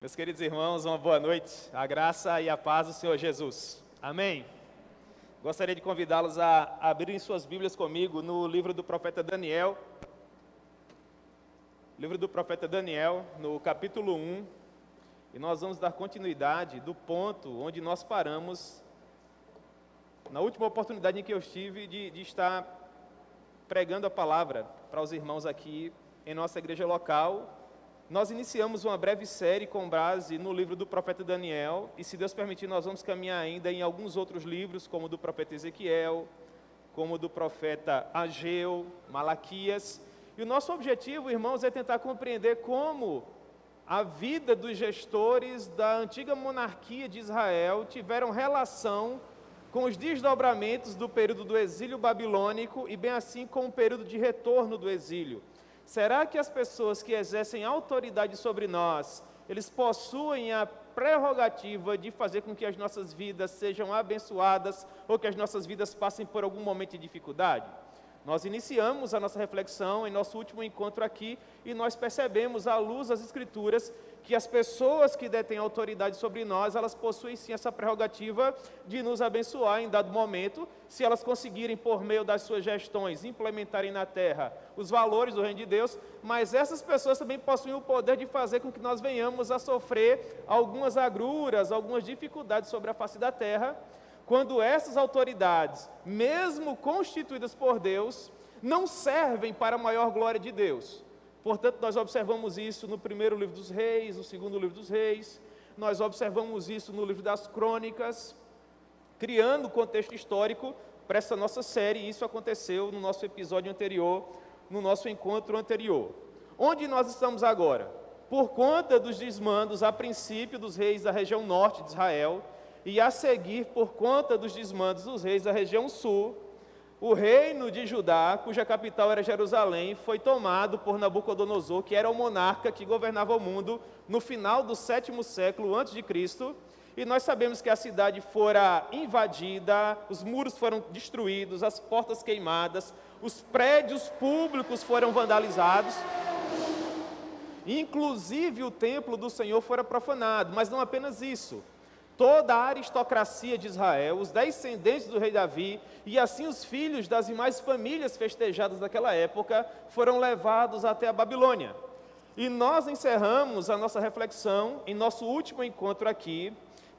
Meus queridos irmãos, uma boa noite, a graça e a paz do Senhor Jesus. Amém? Gostaria de convidá-los a abrirem suas Bíblias comigo no livro do profeta Daniel. Livro do profeta Daniel, no capítulo 1. E nós vamos dar continuidade do ponto onde nós paramos na última oportunidade em que eu tive de estar pregando a palavra para os irmãos aqui em nossa igreja local. Nós iniciamos uma breve série com base no livro do profeta Daniel, e se Deus permitir, nós vamos caminhar ainda em alguns outros livros, como o do profeta Ezequiel, como o do profeta Ageu, Malaquias. E o nosso objetivo, irmãos, é tentar compreender como a vida dos gestores da antiga monarquia de Israel tiveram relação com os desdobramentos do período do exílio babilônico e bem assim com o período de retorno do exílio. Será que as pessoas que exercem autoridade sobre nós, eles possuem a prerrogativa de fazer com que as nossas vidas sejam abençoadas ou que as nossas vidas passem por algum momento de dificuldade? Nós iniciamos a nossa reflexão em nosso último encontro aqui e nós percebemos, à luz das Escrituras, que as pessoas que detêm autoridade sobre nós, elas possuem sim essa prerrogativa de nos abençoar em dado momento, se elas conseguirem, por meio das suas gestões, implementarem na terra os valores do reino de Deus, mas essas pessoas também possuem o poder de fazer com que nós venhamos a sofrer algumas agruras, algumas dificuldades sobre a face da terra, quando essas autoridades, mesmo constituídas por Deus, não servem para a maior glória de Deus. Portanto, nós observamos isso no primeiro livro dos reis, no segundo livro dos reis, nós observamos isso no livro das crônicas, criando o contexto histórico para essa nossa série, e isso aconteceu no nosso episódio anterior, no nosso encontro anterior. Onde nós estamos agora? Por conta dos desmandos, a princípio, dos reis da região norte de Israel, e a seguir, por conta dos desmandos dos reis da região sul, o reino de Judá, cuja capital era Jerusalém, foi tomado por Nabucodonosor, que era o monarca que governava o mundo no final do 7º século a.C., e nós sabemos que a cidade fora invadida, os muros foram destruídos, as portas queimadas, os prédios públicos foram vandalizados, inclusive o templo do Senhor fora profanado, mas não apenas isso. Toda a aristocracia de Israel, os descendentes do rei Davi, e assim os filhos das demais famílias festejadas daquela época, foram levados até a Babilônia. E nós encerramos a nossa reflexão, em nosso último encontro aqui,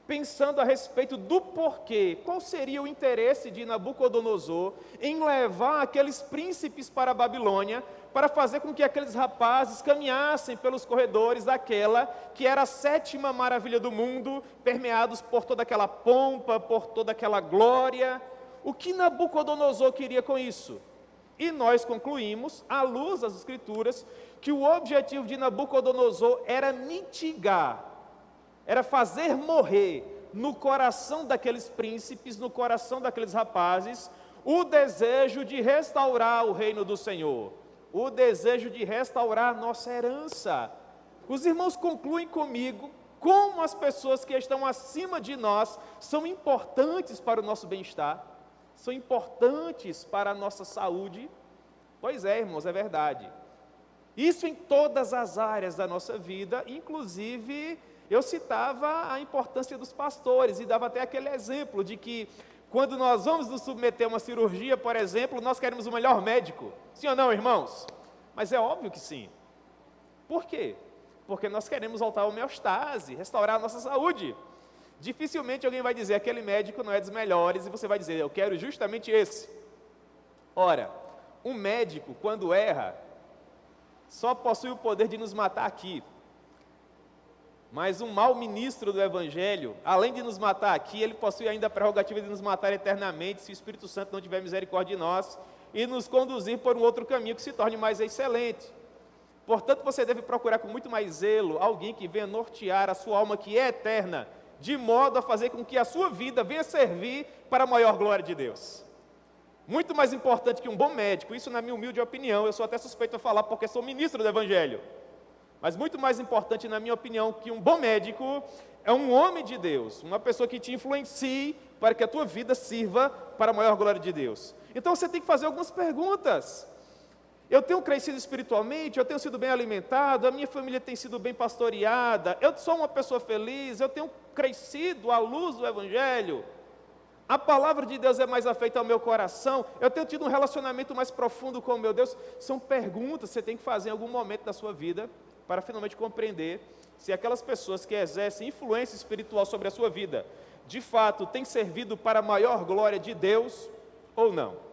pensando a respeito do porquê, qual seria o interesse de Nabucodonosor em levar aqueles príncipes para a Babilônia, para fazer com que aqueles rapazes caminhassem pelos corredores daquela que era a 7ª maravilha do mundo, permeados por toda aquela pompa, por toda aquela glória. O que Nabucodonosor queria com isso? E nós concluímos, à luz das Escrituras, que o objetivo de Nabucodonosor era mitigar, era fazer morrer no coração daqueles príncipes, no coração daqueles rapazes, o desejo de restaurar o reino do Senhor, o desejo de restaurar nossa herança. Os irmãos concluem comigo como as pessoas que estão acima de nós são importantes para o nosso bem-estar, são importantes para a nossa saúde. Pois é, irmãos, é verdade. Isso em todas as áreas da nossa vida, inclusive eu citava a importância dos pastores e dava até aquele exemplo de que quando nós vamos nos submeter a uma cirurgia, por exemplo, nós queremos o melhor médico. Sim ou não, irmãos? Mas é óbvio que sim. Por quê? Porque nós queremos voltar à homeostase, restaurar a nossa saúde. Dificilmente alguém vai dizer, aquele médico não é dos melhores, e você vai dizer, eu quero justamente esse. Ora, um médico, quando erra, só possui o poder de nos matar aqui. Mas um mau ministro do Evangelho, além de nos matar aqui, ele possui ainda a prerrogativa de nos matar eternamente, se o Espírito Santo não tiver misericórdia de nós, e nos conduzir por um outro caminho que se torne mais excelente. Portanto, você deve procurar com muito mais zelo alguém que venha nortear a sua alma que é eterna, de modo a fazer com que a sua vida venha servir para a maior glória de Deus. Muito mais importante que um bom médico, isso na minha humilde opinião, eu sou até suspeito a falar porque sou ministro do Evangelho. Mas muito mais importante, na minha opinião, que um bom médico é um homem de Deus, uma pessoa que te influencie para que a tua vida sirva para a maior glória de Deus. Então você tem que fazer algumas perguntas. Eu tenho crescido espiritualmente, eu tenho sido bem alimentado, a minha família tem sido bem pastoreada, eu sou uma pessoa feliz, eu tenho crescido à luz do Evangelho, a palavra de Deus é mais afeita ao meu coração, eu tenho tido um relacionamento mais profundo com o meu Deus. São perguntas que você tem que fazer em algum momento da sua vida, para finalmente compreender se aquelas pessoas que exercem influência espiritual sobre a sua vida, de fato, têm servido para a maior glória de Deus ou não.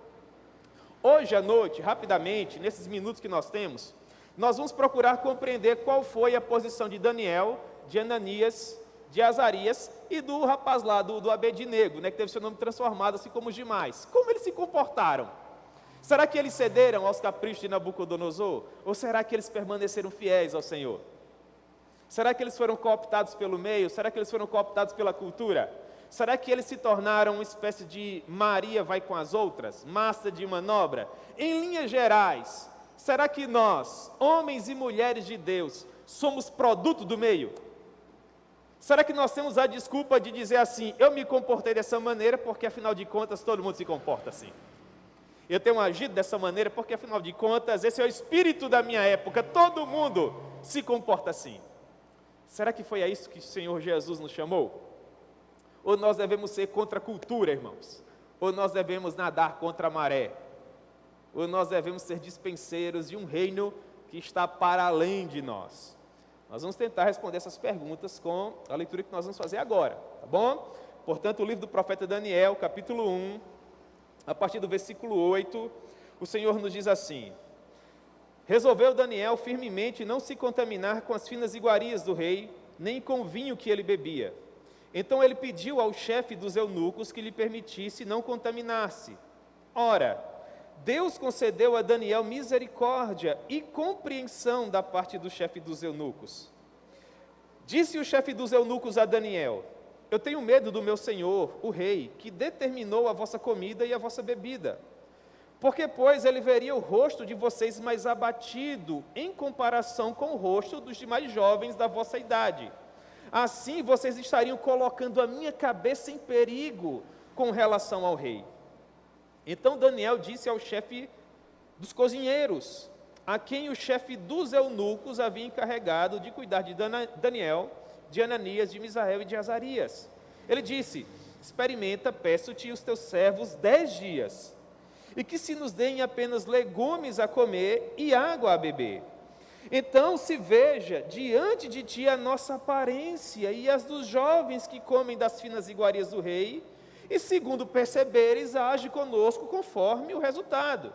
Hoje à noite, rapidamente, nesses minutos que nós temos, nós vamos procurar compreender qual foi a posição de Daniel, de Ananias, de Azarias e do rapaz lá, do Abednego, que teve seu nome transformado, assim como os demais. Como eles se comportaram? Será que eles cederam aos caprichos de Nabucodonosor? Ou será que eles permaneceram fiéis ao Senhor? Será que eles foram cooptados pelo meio? Será que eles foram cooptados pela cultura? Será que eles se tornaram uma espécie de Maria vai com as outras? Massa de manobra? Em linhas gerais, será que nós, homens e mulheres de Deus, somos produto do meio? Será que nós temos a desculpa de dizer assim, eu me comportei dessa maneira porque afinal de contas todo mundo se comporta assim? Eu tenho agido dessa maneira porque afinal de contas esse é o espírito da minha época, todo mundo se comporta assim. Será que foi a isso que o Senhor Jesus nos chamou? Ou nós devemos ser contra a cultura, irmãos? Ou nós devemos nadar contra a maré? Ou nós devemos ser dispenseiros de um reino que está para além de nós? Nós vamos tentar responder essas perguntas com a leitura que nós vamos fazer agora, tá bom? Portanto, o livro do profeta Daniel, capítulo 1, a partir do versículo 8, o Senhor nos diz assim: resolveu Daniel firmemente não se contaminar com as finas iguarias do rei, nem com o vinho que ele bebia. Então ele pediu ao chefe dos eunucos que lhe permitisse não contaminar-se. Ora, Deus concedeu a Daniel misericórdia e compreensão da parte do chefe dos eunucos. Disse o chefe dos eunucos a Daniel: eu tenho medo do meu senhor, o rei, que determinou a vossa comida e a vossa bebida. Porque, pois, ele veria o rosto de vocês mais abatido, em comparação com o rosto dos demais jovens da vossa idade. Assim, vocês estariam colocando a minha cabeça em perigo com relação ao rei. Então Daniel disse ao chefe dos cozinheiros, a quem o chefe dos eunucos havia encarregado de cuidar de Daniel, de Ananias, de Misael e de Azarias. Ele disse: experimenta, peço-te os teus servos 10 dias, e que se nos deem apenas legumes a comer e água a beber. Então se veja diante de ti a nossa aparência e as dos jovens que comem das finas iguarias do rei, e segundo perceberes, age conosco conforme o resultado.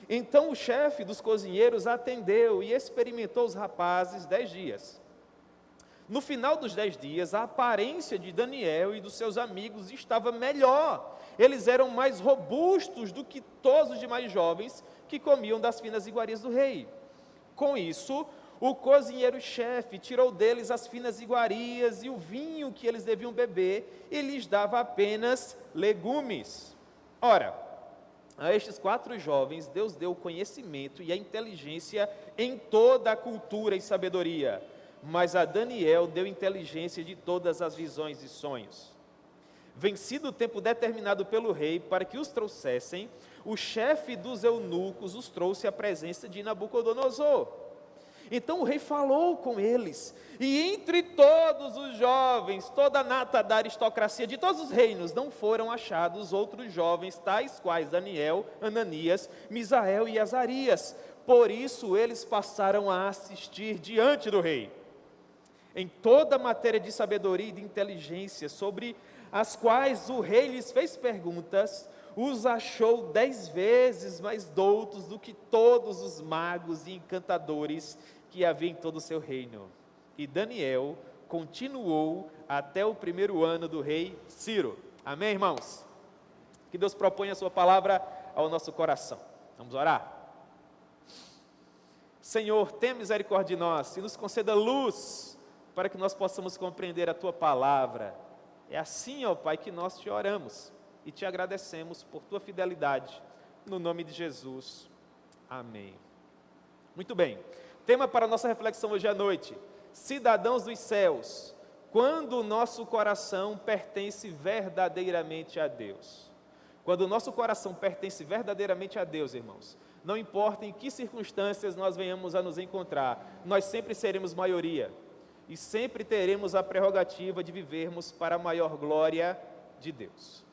Então o chefe dos cozinheiros atendeu e experimentou os rapazes 10 dias. No final dos 10 dias, a aparência de Daniel e dos seus amigos estava melhor. Eles eram mais robustos do que todos os demais jovens que comiam das finas iguarias do rei. Com isso, o cozinheiro-chefe tirou deles as finas iguarias e o vinho que eles deviam beber, e lhes dava apenas legumes. Ora, a estes 4 jovens, Deus deu o conhecimento e a inteligência em toda a cultura e sabedoria, mas a Daniel deu inteligência de todas as visões e sonhos. Vencido o tempo determinado pelo rei para que os trouxessem, o chefe dos eunucos os trouxe à presença de Nabucodonosor. Então o rei falou com eles, e entre todos os jovens, toda a nata da aristocracia de todos os reinos, não foram achados outros jovens, tais quais Daniel, Ananias, Misael e Azarias. Por isso eles passaram a assistir diante do rei. Em toda a matéria de sabedoria e de inteligência, sobre as quais o rei lhes fez perguntas, os achou 10 vezes mais doutos do que todos os magos e encantadores que havia em todo o seu reino. E Daniel continuou até o 1º ano do rei Ciro. Amém, irmãos? Que Deus proponha a sua palavra ao nosso coração. Vamos orar? Senhor, tenha misericórdia de nós e nos conceda luz para que nós possamos compreender a tua palavra. É assim, ó Pai, que nós te oramos e te agradecemos por tua fidelidade, no nome de Jesus. Amém. Muito bem. Tema para a nossa reflexão hoje à noite: cidadãos dos céus, quando o nosso coração pertence verdadeiramente a Deus. Quando o nosso coração pertence verdadeiramente a Deus, irmãos, não importa em que circunstâncias nós venhamos a nos encontrar, nós sempre seremos maioria e sempre teremos a prerrogativa de vivermos para a maior glória de Deus.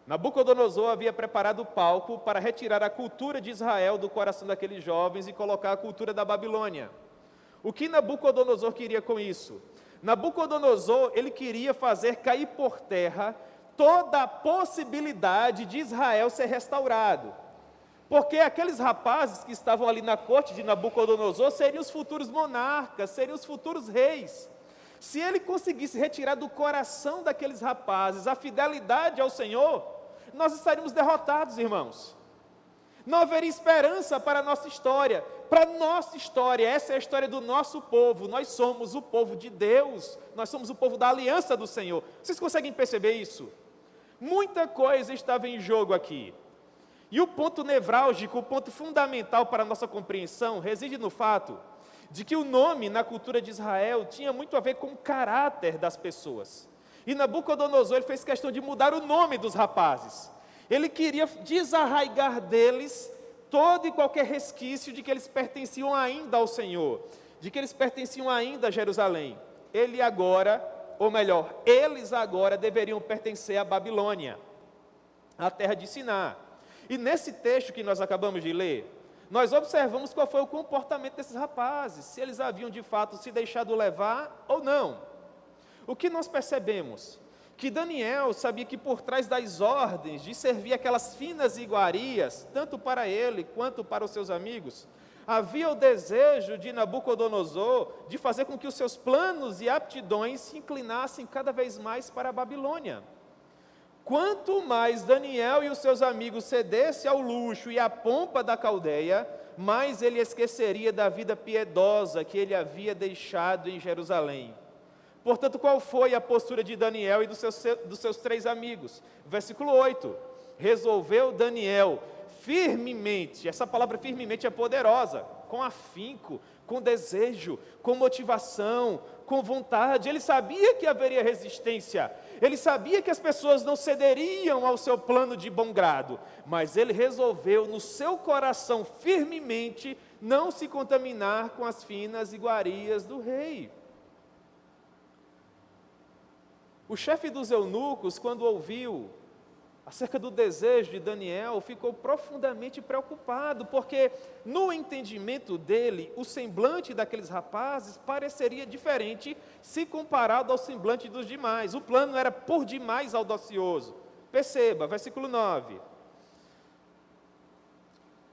Nabucodonosor havia preparado o palco para retirar a cultura de Israel do coração daqueles jovens e colocar a cultura da Babilônia. O que Nabucodonosor queria com isso? Nabucodonosor, ele queria fazer cair por terra toda a possibilidade de Israel ser restaurado. Porque aqueles rapazes que estavam ali na corte de Nabucodonosor seriam os futuros monarcas, seriam os futuros reis. Se ele conseguisse retirar do coração daqueles rapazes a fidelidade ao Senhor, nós estaríamos derrotados, irmãos. Não haveria esperança para a nossa história. Para a nossa história, essa é a história do nosso povo. Nós somos o povo de Deus, nós somos o povo da aliança do Senhor. Vocês conseguem perceber isso? Muita coisa estava em jogo aqui. E o ponto nevrálgico, o ponto fundamental para a nossa compreensão, reside no fato de que o nome na cultura de Israel tinha muito a ver com o caráter das pessoas. E Nabucodonosor ele fez questão de mudar o nome dos rapazes. Ele queria desarraigar deles todo e qualquer resquício de que eles pertenciam ainda ao Senhor, de que eles pertenciam ainda a Jerusalém. Eles agora deveriam pertencer à Babilônia, à terra de Siná. E nesse texto que nós acabamos de ler, nós observamos qual foi o comportamento desses rapazes, se eles haviam de fato se deixado levar ou não. O que nós percebemos? Que Daniel sabia que por trás das ordens de servir aquelas finas iguarias, tanto para ele quanto para os seus amigos, havia o desejo de Nabucodonosor de fazer com que os seus planos e aptidões se inclinassem cada vez mais para a Babilônia. Quanto mais Daniel e os seus amigos cedessem ao luxo e à pompa da Caldeia, mais ele esqueceria da vida piedosa que ele havia deixado em Jerusalém. Portanto, qual foi a postura de Daniel e dos seus 3 amigos? Versículo 8. Resolveu Daniel firmemente, essa palavra firmemente é poderosa, com afinco, com desejo, com motivação, com vontade. Ele sabia que haveria resistência, ele sabia que as pessoas não cederiam ao seu plano de bom grado, mas ele resolveu no seu coração firmemente não se contaminar com as finas iguarias do rei. O chefe dos eunucos, quando ouviu acerca do desejo de Daniel, ficou profundamente preocupado, porque no entendimento dele, o semblante daqueles rapazes pareceria diferente se comparado ao semblante dos demais. O plano era por demais audacioso. Perceba, versículo 9.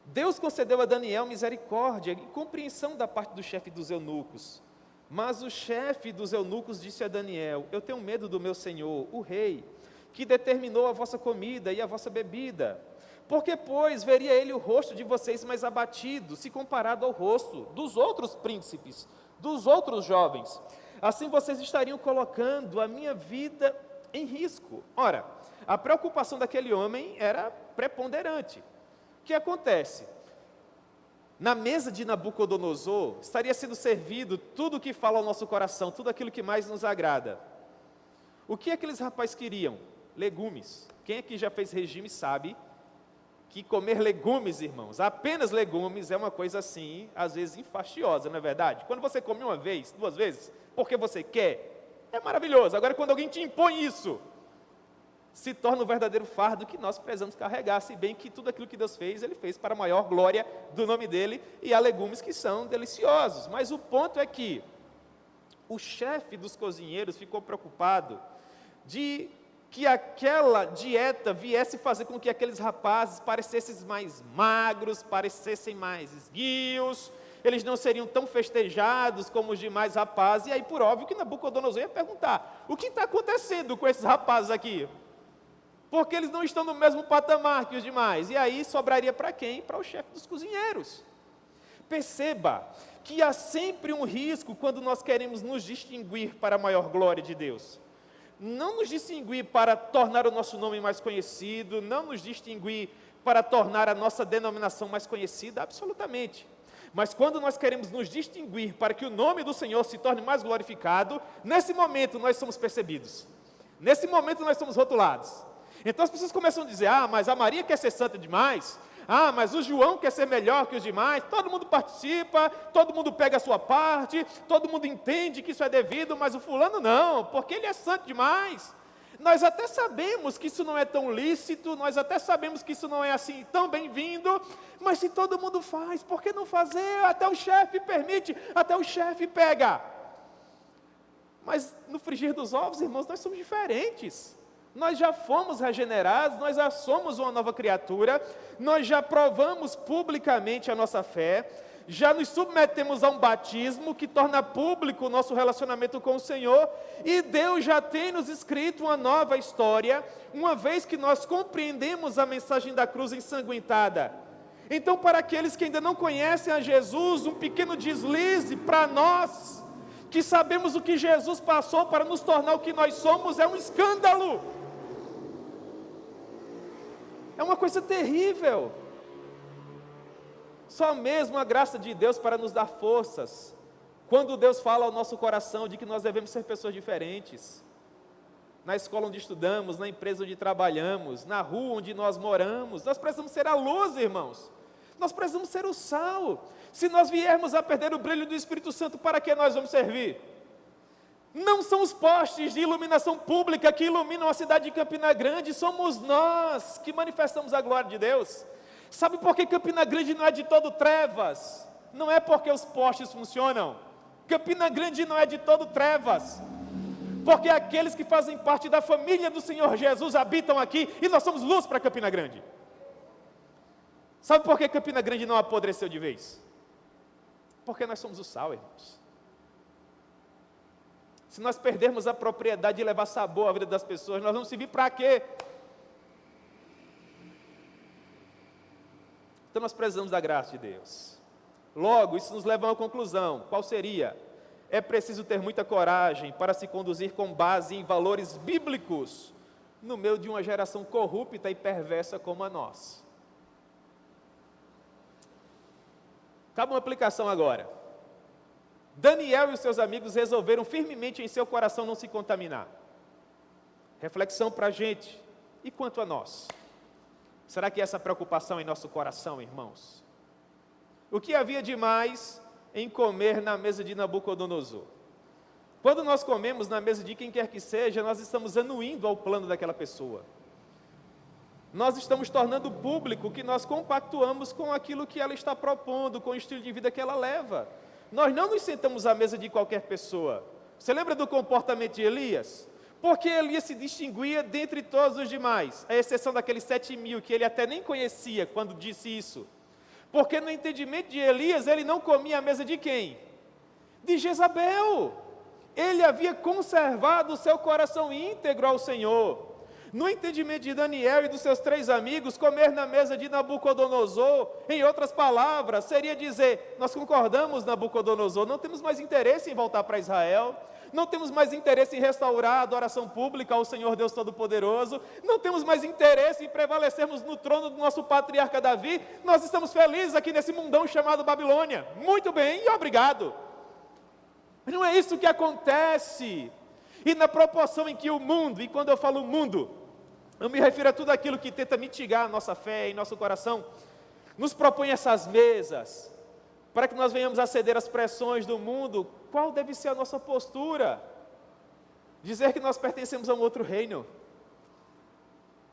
Deus concedeu a Daniel misericórdia e compreensão da parte do chefe dos eunucos. Mas o chefe dos eunucos disse a Daniel: eu tenho medo do meu senhor, o rei, que determinou a vossa comida e a vossa bebida. Porque, pois, veria ele o rosto de vocês mais abatido, se comparado ao rosto dos outros príncipes, dos outros jovens. Assim vocês estariam colocando a minha vida em risco. Ora, a preocupação daquele homem era preponderante. O que acontece? Na mesa de Nabucodonosor, estaria sendo servido tudo o que fala ao nosso coração, tudo aquilo que mais nos agrada. O que aqueles rapazes queriam? Legumes. Quem aqui já fez regime sabe que comer legumes, irmãos, apenas legumes é uma coisa assim, às vezes enfastiosa, não é verdade? Quando você come uma vez, 2 vezes, porque você quer, é maravilhoso. Agora, quando alguém te impõe isso, se torna um verdadeiro fardo que nós precisamos carregar, se bem que tudo aquilo que Deus fez, Ele fez para a maior glória do nome dEle, e há legumes que são deliciosos. Mas o ponto é que o chefe dos cozinheiros ficou preocupado de que aquela dieta viesse fazer com que aqueles rapazes parecessem mais magros, parecessem mais esguios, eles não seriam tão festejados como os demais rapazes. E aí, por óbvio, que Nabucodonosor ia perguntar: o que está acontecendo com esses rapazes aqui? Porque eles não estão no mesmo patamar que os demais. E aí sobraria para quem? Para o chefe dos cozinheiros. Perceba que há sempre um risco quando nós queremos nos distinguir para a maior glória de Deus. Não nos distinguir para tornar o nosso nome mais conhecido, não nos distinguir para tornar a nossa denominação mais conhecida, absolutamente. Mas quando nós queremos nos distinguir para que o nome do Senhor se torne mais glorificado, nesse momento nós somos percebidos. Nesse momento nós somos rotulados. Então as pessoas começam a dizer, mas a Maria quer ser santa demais, mas o João quer ser melhor que os demais, todo mundo participa, todo mundo pega a sua parte, todo mundo entende que isso é devido, mas o fulano não, porque ele é santo demais. Nós até sabemos que isso não é tão lícito, nós até sabemos que isso não é assim tão bem-vindo, mas se todo mundo faz, por que não fazer? Até o chefe permite, até o chefe pega. Mas no frigir dos ovos, irmãos, nós somos diferentes. Nós já fomos regenerados, nós já somos uma nova criatura, nós já provamos publicamente a nossa fé, já nos submetemos a um batismo que torna público o nosso relacionamento com o Senhor, e Deus já tem nos escrito uma nova história, uma vez que nós compreendemos a mensagem da cruz ensanguentada. Então, para aqueles que ainda não conhecem a Jesus, um pequeno deslize para nós, que sabemos o que Jesus passou para nos tornar o que nós somos, é um escândalo. É uma coisa terrível. Só mesmo a graça de Deus para nos dar forças. Quando Deus fala ao nosso coração de que nós devemos ser pessoas diferentes. Na escola onde estudamos, na empresa onde trabalhamos, na rua onde nós moramos. Nós precisamos ser a luz, irmãos. Nós precisamos ser o sal. Se nós viermos a perder o brilho do Espírito Santo, para que nós vamos servir? Não são os postes de iluminação pública que iluminam a cidade de Campina Grande, somos nós que manifestamos a glória de Deus. Sabe por que Campina Grande não é de todo trevas? Não é porque os postes funcionam. Campina Grande não é de todo trevas, porque aqueles que fazem parte da família do Senhor Jesus habitam aqui, e nós somos luz para Campina Grande. Sabe por que Campina Grande não apodreceu de vez? Porque nós somos o sal, irmãos. Se nós perdermos a propriedade de levar sabor à vida das pessoas, nós vamos servir para quê? Então nós precisamos da graça de Deus. Logo, isso nos leva a uma conclusão. Qual seria? É preciso ter muita coragem para se conduzir com base em valores bíblicos no meio de uma geração corrupta e perversa como a nossa. Cabe uma aplicação agora. Daniel e os seus amigos resolveram firmemente em seu coração não se contaminar. Reflexão para a gente. E quanto a nós? Será que essa preocupação em nosso coração, irmãos? O que havia de mais em comer na mesa de Nabucodonosor? Quando nós comemos na mesa de quem quer que seja, nós estamos anuindo ao plano daquela pessoa. Nós estamos tornando público que nós compactuamos com aquilo que ela está propondo, com o estilo de vida que ela leva. Nós não nos sentamos à mesa de qualquer pessoa. Você lembra do comportamento de Elias? Porque Elias se distinguia dentre todos os demais, à exceção daqueles 7.000 que ele até nem conhecia quando disse isso. Porque no entendimento de Elias, ele não comia à mesa de quem? De Jezabel. Ele havia conservado o seu coração íntegro ao Senhor. No entendimento de Daniel e dos seus 3 amigos, comer na mesa de Nabucodonosor, em outras palavras, seria dizer, nós concordamos, Nabucodonosor, não temos mais interesse em voltar para Israel, não temos mais interesse em restaurar a adoração pública ao Senhor Deus Todo-Poderoso, não temos mais interesse em prevalecermos no trono do nosso patriarca Davi, nós estamos felizes aqui nesse mundão chamado Babilônia. Muito bem, e obrigado. Mas não é isso que acontece. E na proporção em que o mundo, e quando eu falo mundo, eu me refiro a tudo aquilo que tenta mitigar a nossa fé e nosso coração, nos propõe essas mesas, para que nós venhamos a ceder às pressões do mundo. Qual deve ser a nossa postura? Dizer que nós pertencemos a um outro reino.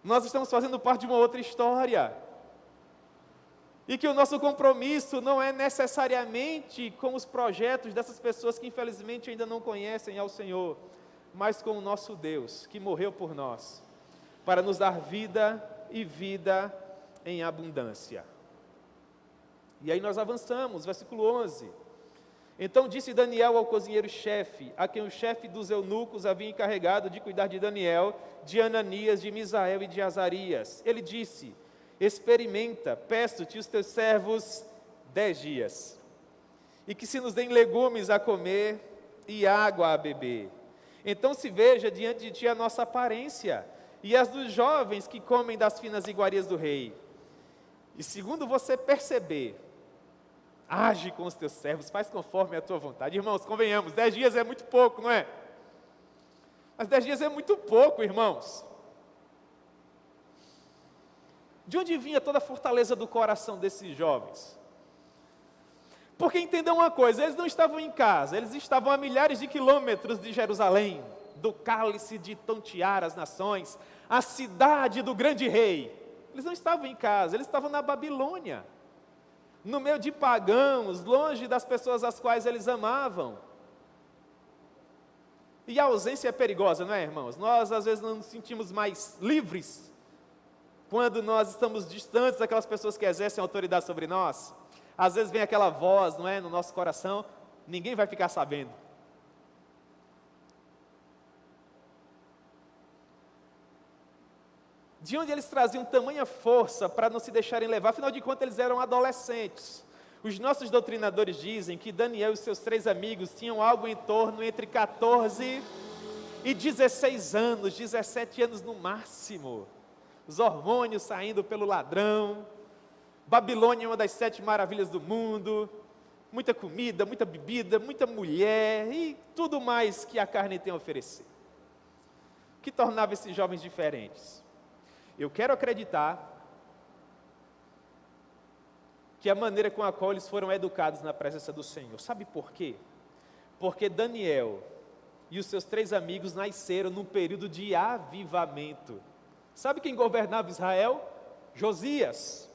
Nós estamos fazendo parte de uma outra história. E que o nosso compromisso não é necessariamente com os projetos dessas pessoas que infelizmente ainda não conhecem ao Senhor, mas com o nosso Deus, que morreu por nós, para nos dar vida e vida em abundância. E aí nós avançamos, versículo 11. Então disse Daniel ao cozinheiro-chefe, a quem o chefe dos eunucos havia encarregado de cuidar de Daniel, de Ananias, de Misael e de Azarias. Ele disse, experimenta, peço-te os teus servos 10 dias, e que se nos deem legumes a comer e água a beber. Então se veja diante de ti a nossa aparência, e as dos jovens que comem das finas iguarias do rei. E segundo você perceber, age com os teus servos, faz conforme a tua vontade. Irmãos, convenhamos, 10 dias é muito pouco, não é? Mas 10 dias é muito pouco, irmãos. De onde vinha toda a fortaleza do coração desses jovens? Porque entendam uma coisa, eles não estavam em casa, eles estavam a milhares de quilômetros de Jerusalém, do cálice de tontear as nações, a cidade do grande rei. Eles não estavam em casa, eles estavam na Babilônia, no meio de pagãos, longe das pessoas as quais eles amavam. E a ausência é perigosa, não é, irmãos? Nós às vezes não nos sentimos mais livres quando nós estamos distantes daquelas pessoas que exercem autoridade sobre nós. Às vezes vem aquela voz, não é, no nosso coração, ninguém vai ficar sabendo. De onde eles traziam tamanha força para não se deixarem levar? Afinal de contas, eles eram adolescentes. Os nossos doutrinadores dizem que Daniel e seus 3 amigos tinham algo em torno entre 14 e 16 anos, 17 anos no máximo. Os hormônios saindo pelo ladrão. Babilônia é uma das 7 maravilhas do mundo, muita comida, muita bebida, muita mulher e tudo mais que a carne tem a oferecer. O que tornava esses jovens diferentes? Eu quero acreditar que a maneira com a qual eles foram educados na presença do Senhor. Sabe por quê? Porque Daniel e os seus 3 amigos nasceram num período de avivamento. Sabe quem governava Israel? Josias,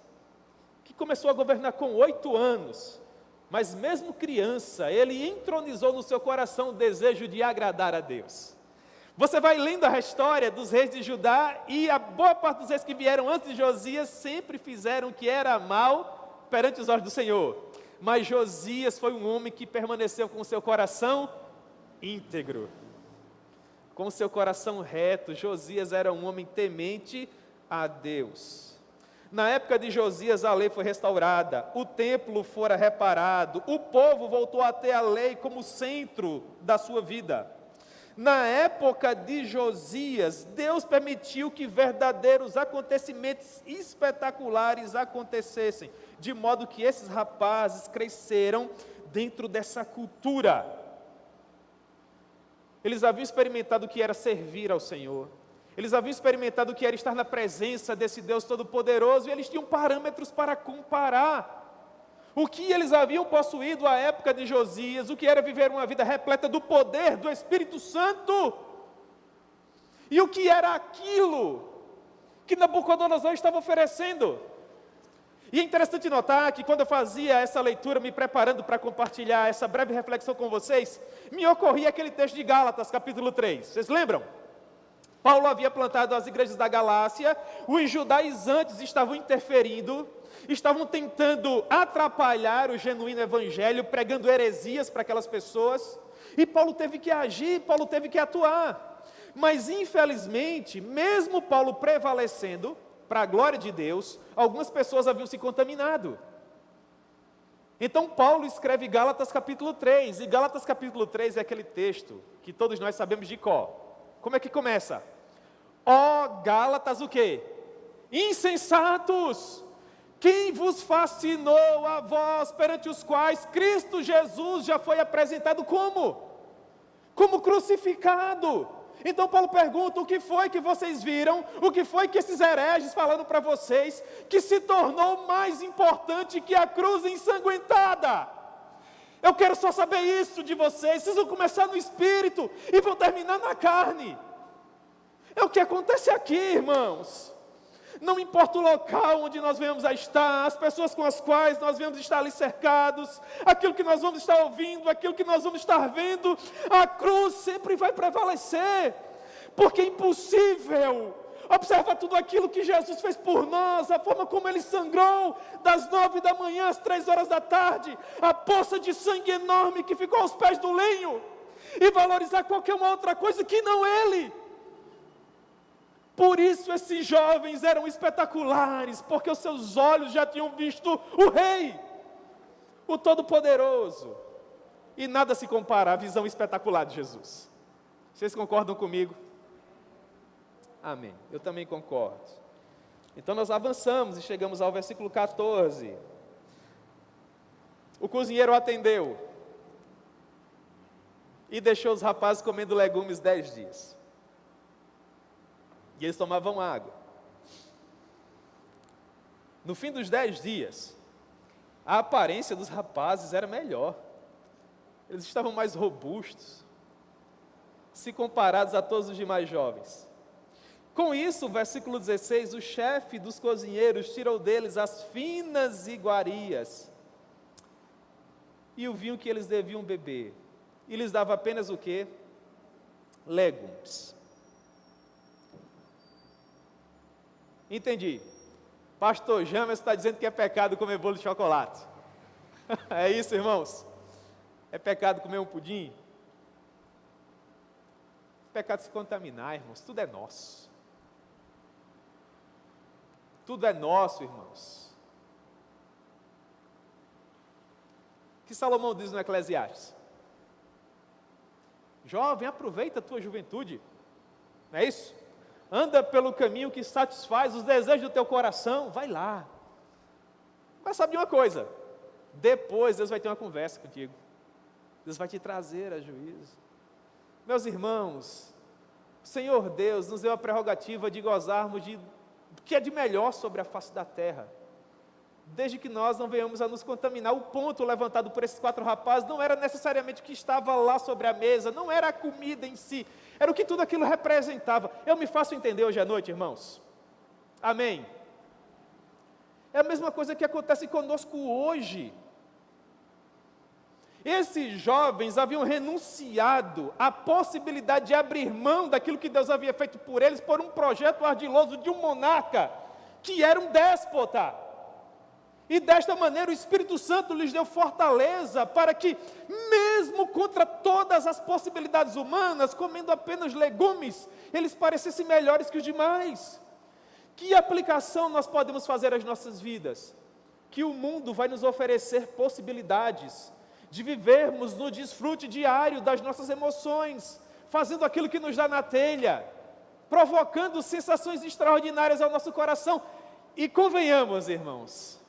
que começou a governar com 8 anos, mas mesmo criança, ele entronizou no seu coração o desejo de agradar a Deus. Você vai lendo a história dos reis de Judá, e a boa parte dos reis que vieram antes de Josias, sempre fizeram o que era mal perante os olhos do Senhor, mas Josias foi um homem que permaneceu com o seu coração íntegro, com o seu coração reto. Josias era um homem temente a Deus. Na época de Josias, a lei foi restaurada, o templo fora reparado, o povo voltou a ter a lei como centro da sua vida. Na época de Josias, Deus permitiu que verdadeiros acontecimentos espetaculares acontecessem, de modo que esses rapazes cresceram dentro dessa cultura. Eles haviam experimentado o que era servir ao Senhor. Eles haviam experimentado o que era estar na presença desse Deus Todo-Poderoso, e eles tinham parâmetros para comparar. O que eles haviam possuído à época de Josias, o que era viver uma vida repleta do poder do Espírito Santo, e o que era aquilo que Nabucodonosor estava oferecendo. E é interessante notar que quando eu fazia essa leitura, me preparando para compartilhar essa breve reflexão com vocês, me ocorria aquele texto de Gálatas, capítulo 3, vocês lembram? Paulo havia plantado as igrejas da Galácia, os judaizantes estavam interferindo, estavam tentando atrapalhar o genuíno evangelho, pregando heresias para aquelas pessoas, e Paulo teve que agir, Paulo teve que atuar. Mas infelizmente, mesmo Paulo prevalecendo, para a glória de Deus, algumas pessoas haviam se contaminado. Então Paulo escreve Gálatas capítulo 3, e Gálatas capítulo 3 é aquele texto que todos nós sabemos de cor. Como é que começa? Ó Gálatas, o quê? Insensatos! Quem vos fascinou a vós, perante os quais Cristo Jesus já foi apresentado como? Como crucificado. Então Paulo pergunta, o que foi que vocês viram? O que foi que esses hereges falaram para vocês, que se tornou mais importante que a cruz ensanguentada? Eu quero só saber isso de vocês. Vocês vão começar no espírito e vão terminar na carne. É o que acontece aqui, irmãos. Não importa o local onde nós venhamos a estar, as pessoas com as quais nós venhamos estar ali cercados, aquilo que nós vamos estar ouvindo, aquilo que nós vamos estar vendo, a cruz sempre vai prevalecer, porque é impossível. Observa tudo aquilo que Jesus fez por nós, a forma como Ele sangrou, das 9 da manhã às 3 horas da tarde, a poça de sangue enorme que ficou aos pés do lenho, e valorizar qualquer uma outra coisa que não Ele. Por isso esses jovens eram espetaculares, porque os seus olhos já tinham visto o Rei, o Todo-Poderoso, e nada se compara à visão espetacular de Jesus. Vocês concordam comigo? Amém, eu também concordo. Então nós avançamos e chegamos ao versículo 14. O cozinheiro atendeu e deixou os rapazes comendo legumes 10 dias. E eles tomavam água. No fim dos 10 dias, a aparência dos rapazes era melhor. Eles estavam mais robustos, se comparados a todos os demais jovens. Com isso, versículo 16, o chefe dos cozinheiros tirou deles as finas iguarias e o vinho que eles deviam beber. E lhes dava apenas o quê? Legumes. Entendi. Pastor James está dizendo que é pecado comer bolo de chocolate. É isso, irmãos? É pecado comer um pudim? É pecado se contaminar, irmãos. Tudo é nosso. Tudo é nosso, irmãos. O que Salomão diz no Eclesiastes? Jovem, aproveita a tua juventude. Não é isso? Anda pelo caminho que satisfaz os desejos do teu coração, vai lá. Mas sabe de uma coisa? Depois Deus vai ter uma conversa contigo. Deus vai te trazer a juízo. Meus irmãos, o Senhor Deus nos deu a prerrogativa de gozarmos do que é de melhor sobre a face da terra. Desde que nós não venhamos a nos contaminar. O ponto levantado por esses 4 rapazes não era necessariamente o que estava lá sobre a mesa, não era a comida em si, era o que tudo aquilo representava. Eu me faço entender hoje à noite, irmãos? Amém? É a mesma coisa que acontece conosco hoje. Esses jovens haviam renunciado à possibilidade de abrir mão daquilo que Deus havia feito por eles, por um projeto ardiloso de um monarca, que era um déspota. E desta maneira o Espírito Santo lhes deu fortaleza para que, mesmo contra todas as possibilidades humanas, comendo apenas legumes, eles parecessem melhores que os demais. Que aplicação nós podemos fazer às nossas vidas? Que o mundo vai nos oferecer possibilidades de vivermos no desfrute diário das nossas emoções, fazendo aquilo que nos dá na telha, provocando sensações extraordinárias ao nosso coração. E convenhamos, irmãos,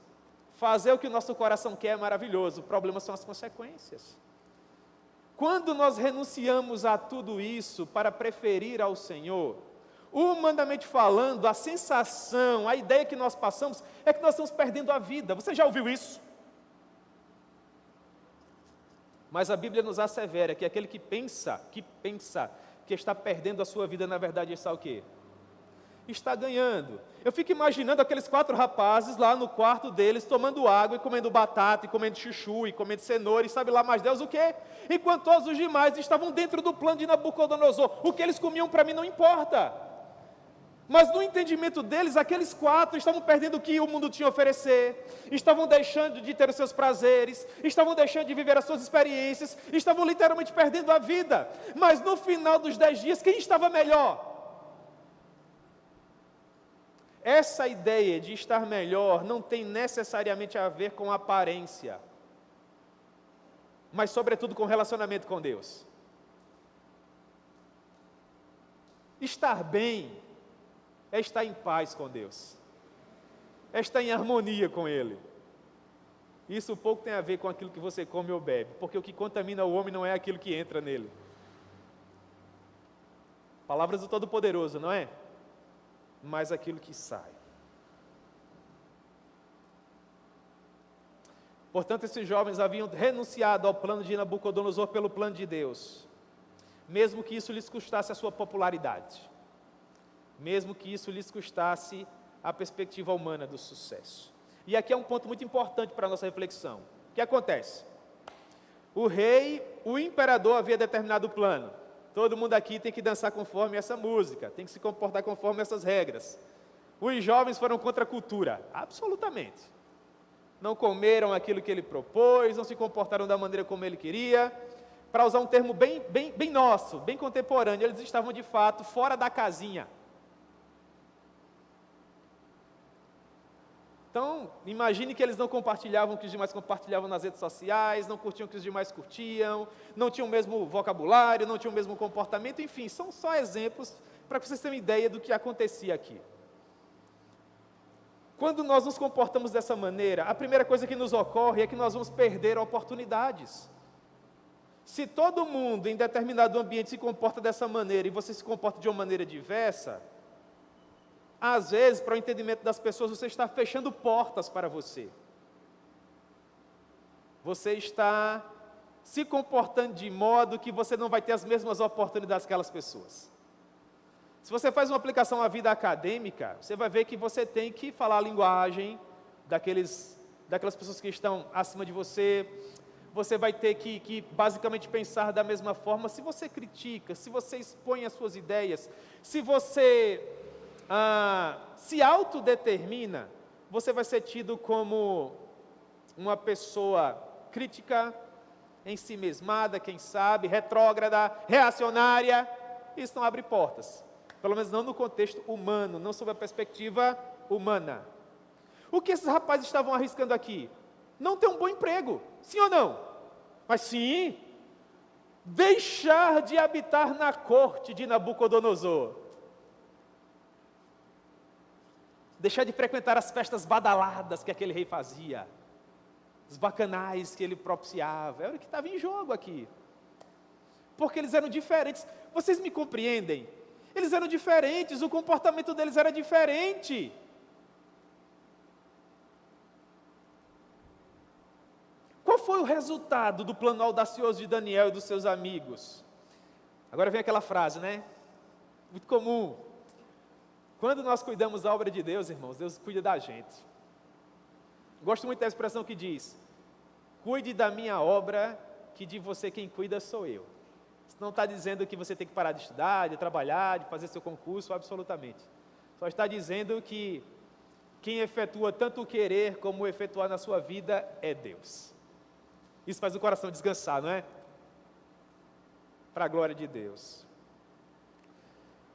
fazer o que o nosso coração quer é maravilhoso, o problema são as consequências. Quando nós renunciamos a tudo isso para preferir ao Senhor, humanamente falando, a sensação, a ideia que nós passamos é que nós estamos perdendo a vida. Você já ouviu isso? Mas a Bíblia nos assevera que aquele que pensa que está perdendo a sua vida, na verdade, está o quê? Está ganhando. Eu fico imaginando aqueles 4 rapazes lá no quarto deles, tomando água e comendo batata, e comendo chuchu, e comendo cenoura, e sabe lá mais Deus o quê? Enquanto todos os demais estavam dentro do plano de Nabucodonosor. O que eles comiam para mim não importa. Mas no entendimento deles, aqueles 4 estavam perdendo o que o mundo tinha a oferecer, estavam deixando de ter os seus prazeres, estavam deixando de viver as suas experiências, estavam literalmente perdendo a vida. Mas no final dos 10 dias, quem estava melhor? Essa ideia de estar melhor não tem necessariamente a ver com aparência, mas sobretudo com relacionamento com Deus. Estar bem é estar em paz com Deus, é estar em harmonia com Ele. Isso pouco tem a ver com aquilo que você come ou bebe, porque o que contamina o homem não é aquilo que entra nele. Palavras do Todo-Poderoso, não é? Mas aquilo que sai. Portanto, esses jovens haviam renunciado ao plano de Nabucodonosor pelo plano de Deus, mesmo que isso lhes custasse a sua popularidade, mesmo que isso lhes custasse a perspectiva humana do sucesso. E aqui é um ponto muito importante para a nossa reflexão. O que acontece? O rei, o imperador havia determinado o plano. Todo mundo aqui tem que dançar conforme essa música, tem que se comportar conforme essas regras. Os jovens foram contra a cultura, absolutamente. Não comeram aquilo que ele propôs, não se comportaram da maneira como ele queria. Para usar um termo bem nosso, bem contemporâneo, eles estavam de fato fora da casinha. Então, imagine que eles não compartilhavam o que os demais compartilhavam nas redes sociais, não curtiam o que os demais curtiam, não tinham o mesmo vocabulário, não tinham o mesmo comportamento, enfim, são só exemplos para que vocês tenham ideia do que acontecia aqui. Quando nós nos comportamos dessa maneira, a primeira coisa que nos ocorre é que nós vamos perder oportunidades. Se todo mundo em determinado ambiente se comporta dessa maneira e você se comporta de uma maneira diversa, Às vezes, para o entendimento das pessoas, você está fechando portas para você. Você está se comportando de modo que você não vai ter as mesmas oportunidades que aquelas pessoas. Se você faz uma aplicação à vida acadêmica, você vai ver que você tem que falar a linguagem daquelas pessoas que estão acima de você. Você vai ter que basicamente pensar da mesma forma. Se você critica, se você expõe as suas ideias, se você se autodetermina, você vai ser tido como uma pessoa crítica, ensimesmada, quem sabe, retrógrada, reacionária. Isso não abre portas, pelo menos não no contexto humano, não sob a perspectiva humana. O que esses rapazes estavam arriscando aqui? Não ter um bom emprego, sim ou não? Mas sim, deixar de habitar na corte de Nabucodonosor, deixar de frequentar as festas badaladas que aquele rei fazia, os bacanais que ele propiciava, era o que estava em jogo aqui, porque eles eram diferentes. Vocês me compreendem? Eles eram diferentes, o comportamento deles era diferente. Qual foi o resultado do plano audacioso de Daniel e dos seus amigos? Agora vem aquela frase, né? Muito comum. Quando nós cuidamos da obra de Deus, irmãos, Deus cuida da gente. Gosto muito da expressão que diz: cuide da minha obra, que de você quem cuida sou eu. Isso não está dizendo que você tem que parar de estudar, de trabalhar, de fazer seu concurso, absolutamente. Só está dizendo que quem efetua tanto o querer como o efetuar na sua vida é Deus. Isso faz o coração descansar, não é? Para a glória de Deus.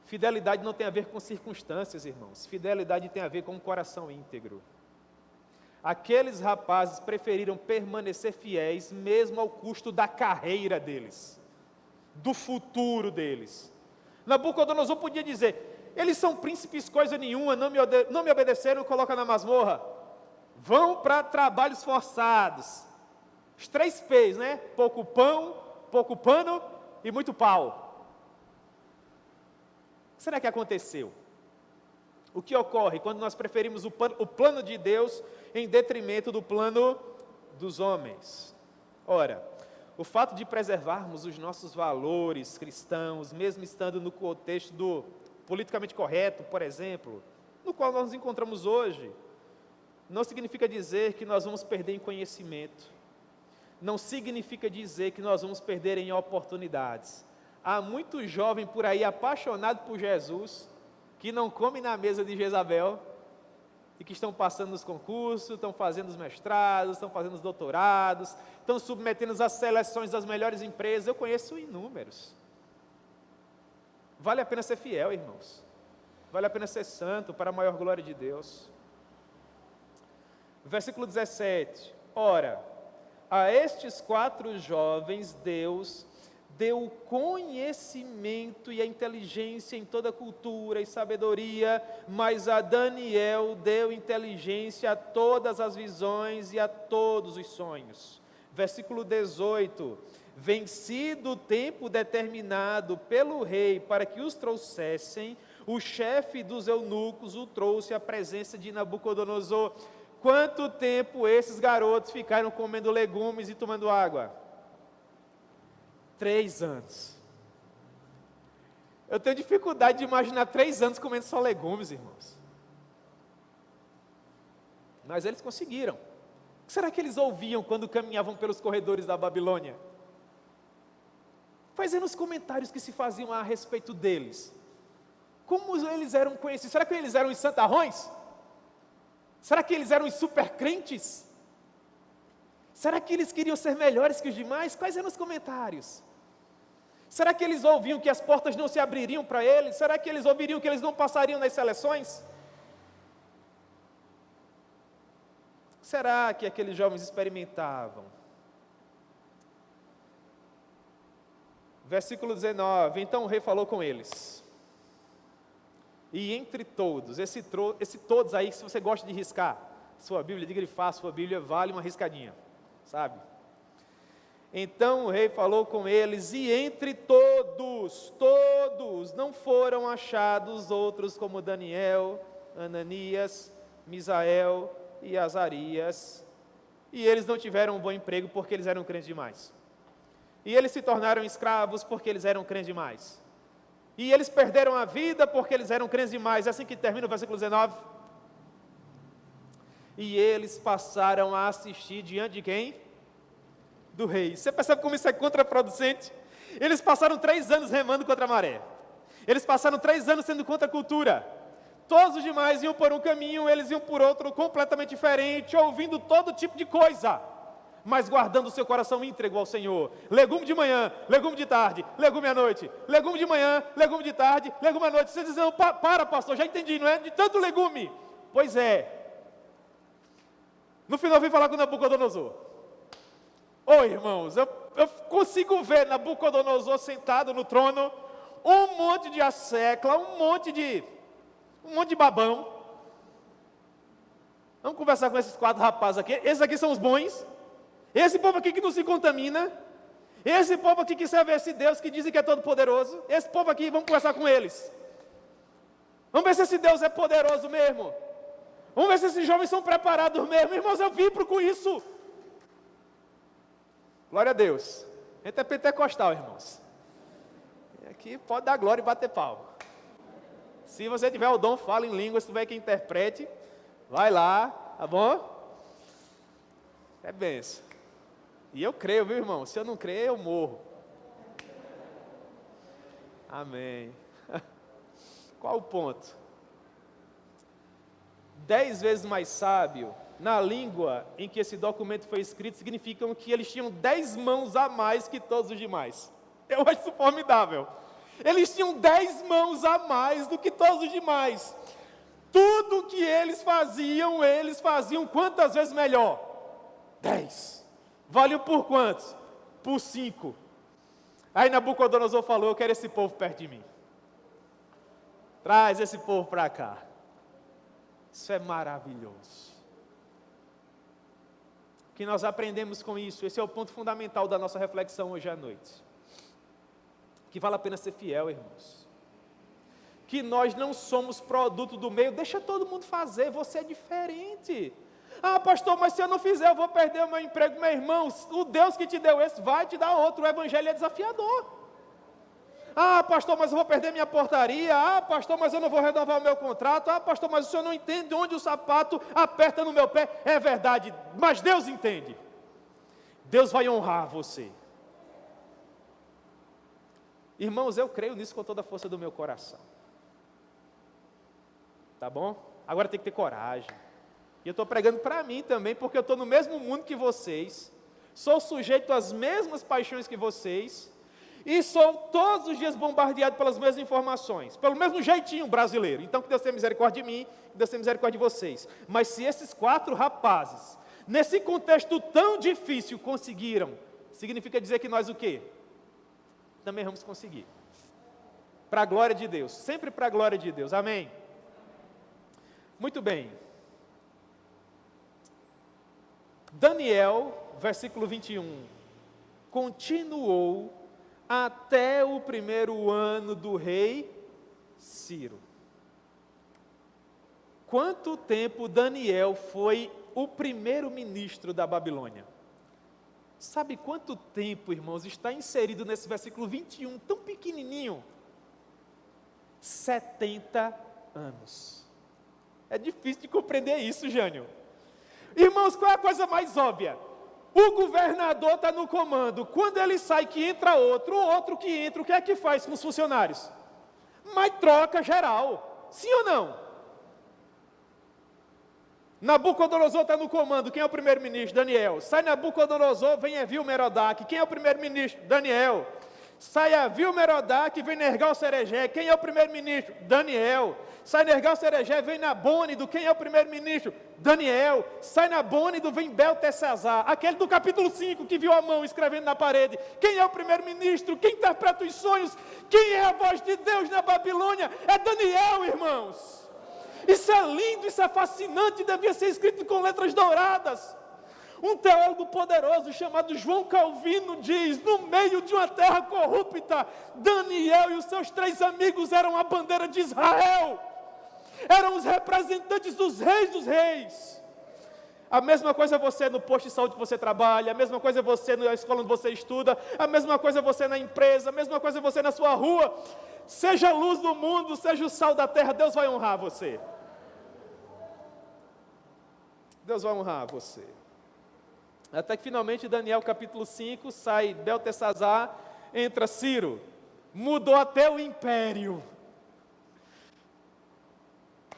Fidelidade não tem a ver com circunstâncias, irmãos. Fidelidade tem a ver com um coração íntegro. Aqueles rapazes preferiram permanecer fiéis, mesmo ao custo da carreira deles, do futuro deles. Nabucodonosor podia dizer: eles são príncipes coisa nenhuma, não me obedeceram, coloca na masmorra. Vão para trabalhos forçados. Os 3 P's, né? Pouco pão, pouco pano e muito pau. O que será que aconteceu? O que ocorre quando nós preferimos o plano de Deus em detrimento do plano dos homens? Ora, o fato de preservarmos os nossos valores cristãos, mesmo estando no contexto do politicamente correto, por exemplo, no qual nós nos encontramos hoje, não significa dizer que nós vamos perder em conhecimento. Não significa dizer que nós vamos perder em oportunidades. Há muito jovem por aí apaixonado por Jesus, que não come na mesa de Jezabel, e que estão passando nos concursos, estão fazendo os mestrados, estão fazendo os doutorados, estão submetendo às seleções das melhores empresas. Eu conheço inúmeros. Vale a pena ser fiel, irmãos. Vale a pena ser santo para a maior glória de Deus. Versículo 17. Ora, a estes 4 jovens Deus deu o conhecimento e a inteligência em toda cultura e sabedoria, mas a Daniel deu inteligência a todas as visões e a todos os sonhos. Versículo 18. Vencido o tempo determinado pelo rei para que os trouxessem, o chefe dos eunucos o trouxe à presença de Nabucodonosor. Quanto tempo esses garotos ficaram comendo legumes e tomando água? 3 anos. Eu tenho dificuldade de imaginar 3 anos comendo só legumes, irmãos. Mas eles conseguiram. O que será que eles ouviam quando caminhavam pelos corredores da Babilônia? Fazendo os comentários que se faziam a respeito deles. Como eles eram conhecidos? Será que eles eram os santarrões? Será que eles eram os supercrentes? Será que eles queriam ser melhores que os demais? Quais eram os comentários? Será que eles ouviam que as portas não se abririam para eles? Será que eles ouviriam que eles não passariam nas seleções? Será que aqueles jovens experimentavam? Versículo 19, então o rei falou com eles. E entre todos, esse todos aí, se você gosta de riscar sua Bíblia, de grifar sua Bíblia, vale uma riscadinha, sabe? Então o rei falou com eles, e entre todos, não foram achados outros como Daniel, Ananias, Misael e Azarias. E eles não tiveram um bom emprego porque eles eram crentes demais. E eles se tornaram escravos porque eles eram crentes demais. E eles perderam a vida porque eles eram crentes demais. É assim que termina o versículo 19. E eles passaram a assistir diante de quem? Do rei. Você percebe como isso é contraproducente? Eles passaram 3 anos remando contra a maré. Eles passaram 3 anos sendo contra a cultura. Todos os demais iam por um caminho, eles iam por outro completamente diferente, ouvindo todo tipo de coisa, mas guardando o seu coração íntegro ao Senhor. Legume de manhã, legume de tarde, legume à noite. Legume de manhã, legume de tarde, legume à noite. Você diz, não, para pastor, já entendi, não é de tanto legume. Pois é. No final eu vim falar com Nabucodonosor. Oi, irmãos, eu consigo ver Nabucodonosor sentado no trono, um monte de assecla, um monte de babão. Vamos conversar com esses 4 rapazes aqui. Esses aqui são os bons. Esse povo aqui que não se contamina. Esse povo aqui que serve a esse Deus que dizem que é todo poderoso. Esse povo aqui, vamos conversar com eles. Vamos ver se esse Deus é poderoso mesmo. Vamos ver se esses jovens são preparados mesmo. Irmãos, eu vibro com isso. Glória a Deus. A gente é pentecostal, irmãos. Aqui pode dar glória e bater pau. Se você tiver o dom, fala em línguas, se tiver que interprete, vai lá, tá bom? É benção. E eu creio, viu, irmão? Se eu não crer, eu morro. Amém. Qual o ponto? 10 vezes mais sábio, na língua em que esse documento foi escrito, significam que eles tinham 10 mãos a mais que todos os demais. Eu acho isso formidável. Eles tinham 10 mãos a mais do que todos os demais. Tudo que eles faziam quantas vezes melhor? 10. Valeu por quantos? Por 5. Aí Nabucodonosor falou, eu quero esse povo perto de mim. Traz esse povo para cá. Isso é maravilhoso. O que nós aprendemos com isso? Esse é o ponto fundamental da nossa reflexão hoje à noite. Que vale a pena ser fiel, irmãos. Que nós não somos produto do meio, deixa todo mundo fazer, você é diferente. Ah, pastor, mas se eu não fizer, eu vou perder o meu emprego. Meu irmão, o Deus que te deu esse vai te dar outro, o evangelho é desafiador. Ah, pastor, mas eu vou perder minha portaria. Ah, pastor, mas eu não vou renovar o meu contrato. Ah, pastor, mas o senhor não entende onde o sapato aperta no meu pé. É verdade, mas Deus entende. Deus vai honrar você. Irmãos, eu creio nisso com toda a força do meu coração. Tá bom? Agora tem que ter coragem. E eu estou pregando para mim também, porque eu estou no mesmo mundo que vocês. Sou sujeito às mesmas paixões que vocês. E sou todos os dias bombardeado pelas mesmas informações. Pelo mesmo jeitinho brasileiro. Então que Deus tenha misericórdia de mim, que Deus tenha misericórdia de vocês. Mas se esses 4 rapazes, nesse contexto tão difícil, conseguiram, significa dizer que nós o quê? Também vamos conseguir. Para a glória de Deus, sempre para a glória de Deus, amém? Muito bem. Daniel, versículo 21, continuou até o 1º ano do rei Ciro. Quanto tempo Daniel foi o primeiro-ministro da Babilônia? Sabe quanto tempo, irmãos, está inserido nesse versículo 21, tão pequenininho? 70 anos. É difícil de compreender isso, Jânio. Irmãos, qual é a coisa mais óbvia? O governador está no comando. Quando ele sai, que entra outro, o outro que entra, o que é que faz com os funcionários? Mas troca geral. Sim ou não? Nabucodonosor está no comando. Quem é o primeiro-ministro? Daniel. Sai Nabucodonosor, vem Evil-Merodach. Quem é o primeiro-ministro? Daniel. Sai Evil-Merodach, vem Nergal-Sareger. Quem é o primeiro-ministro? Daniel. Sai Nergal-Sareger, vem Nabônido. Quem é o primeiro-ministro? Daniel. Sai Nabônido, vem Beltesazar. Aquele do capítulo 5 que viu a mão escrevendo na parede. Quem é o primeiro-ministro? Quem interpreta os sonhos? Quem é a voz de Deus na Babilônia? É Daniel, irmãos. Isso é lindo, isso é fascinante, devia ser escrito com letras douradas. Um teólogo poderoso chamado João Calvino diz: no meio de uma terra corrupta, Daniel e os seus 3 amigos eram a bandeira de Israel. eram os representantes dos reis. A mesma coisa é você no posto de saúde que você trabalha, a mesma coisa é você na escola onde você estuda, a mesma coisa é você na empresa, a mesma coisa é você na sua rua. Seja a luz do mundo, seja o sal da terra, Deus vai honrar você. Deus vai honrar você. Até que finalmente Daniel capítulo 5, sai Beltesazar, entra Ciro. Mudou até o império.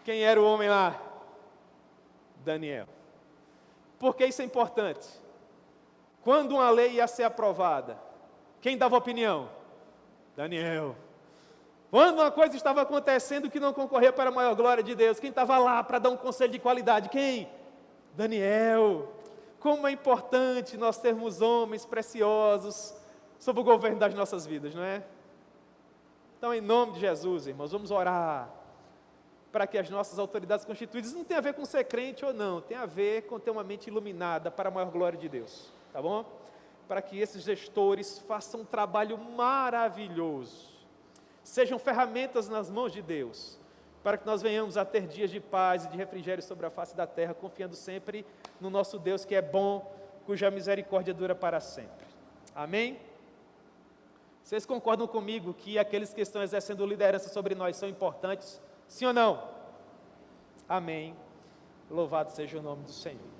Quem era o homem lá? Daniel. Por que isso é importante? Quando uma lei ia ser aprovada, quem dava opinião? Daniel. Quando uma coisa estava acontecendo que não concorria para a maior glória de Deus, quem estava lá para dar um conselho de qualidade? Quem? Daniel. Como é importante nós termos homens preciosos sob o governo das nossas vidas, não é? Então, em nome de Jesus, irmãos, vamos orar para que as nossas autoridades constituídas, não tem a ver com ser crente ou não, tem a ver com ter uma mente iluminada para a maior glória de Deus, tá bom? Para que esses gestores façam um trabalho maravilhoso, sejam ferramentas nas mãos de Deus, para que nós venhamos a ter dias de paz e de refrigério sobre a face da terra, confiando sempre no nosso Deus que é bom, cuja misericórdia dura para sempre. Amém? Vocês concordam comigo que aqueles que estão exercendo liderança sobre nós são importantes? Sim ou não? Amém. Louvado seja o nome do Senhor.